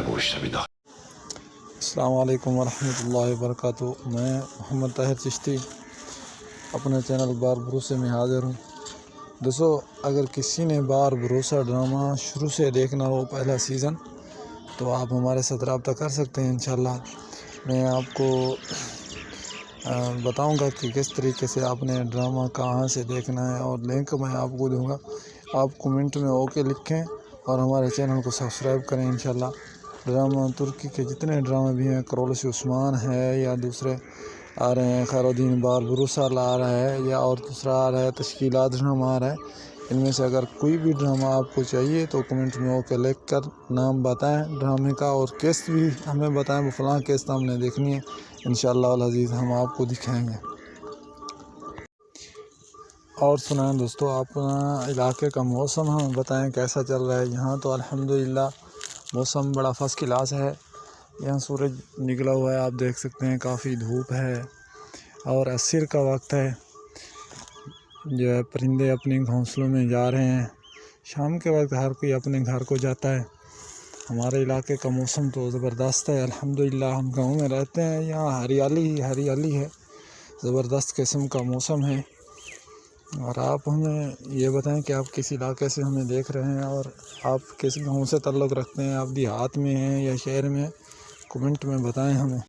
گوشت ابھی داخل۔ السلام علیکم ورحمۃ اللہ وبرکاتہ۔ میں محمد طاہر چشتی اپنے چینل بار بھروسے میں حاضر ہوں۔ دوستو، اگر کسی نے بار بھروسہ ڈرامہ شروع سے دیکھنا ہو پہلا سیزن، تو آپ ہمارے ساتھ رابطہ کر سکتے ہیں انشاءاللہ۔ میں آپ کو بتاؤں گا کہ کس طریقے سے آپ نے ڈرامہ کہاں سے دیکھنا ہے، اور لنک میں آپ کو دوں گا۔ آپ کومنٹ میں اوکے لکھیں اور ہمارے چینل کو سبسکرائب کریں انشاءاللہ۔ ڈرامہ ترکی کے جتنے ڈرامے بھی ہیں، کرولس عثمان ہے یا دوسرے آ رہے ہیں، خیر الدین بار بھروسہ آ رہا ہے، یا اور دوسرا آ رہا ہے تشکیلات ڈرامہ آ رہا ہے، ان میں سے اگر کوئی بھی ڈرامہ آپ کو چاہیے تو کمنٹ میں اوکے لکھ کر نام بتائیں ڈرامے کا، اور قسط بھی ہمیں بتائیں، وہ فلاں قسط ہم نے دیکھنی ہے، انشاءاللہ العزیز ہم آپ کو دکھائیں گے۔ اور سنائیں دوستو، اپنا علاقے کا موسم ہمیں بتائیں کیسا چل رہا ہے۔ یہاں تو الحمدللہ موسم بڑا فرسٹ کلاس ہے۔ یہاں سورج نکلا ہوا ہے، آپ دیکھ سکتے ہیں، کافی دھوپ ہے اور عصر کا وقت ہے، جو ہے پرندے اپنے گھونسلوں میں جا رہے ہیں۔ شام کے وقت ہر کوئی اپنے گھر کو جاتا ہے۔ ہمارے علاقے کا موسم تو زبردست ہے الحمدللہ۔ ہم گاؤں میں رہتے ہیں، یہاں ہریالی ہی ہریالی ہے، زبردست قسم کا موسم ہے۔ اور آپ ہمیں یہ بتائیں کہ آپ کس علاقے سے ہمیں دیکھ رہے ہیں، اور آپ کس گاؤں سے تعلق رکھتے ہیں، آپ دیہات میں ہیں یا شہر میں ہیں، کمنٹ میں بتائیں ہمیں۔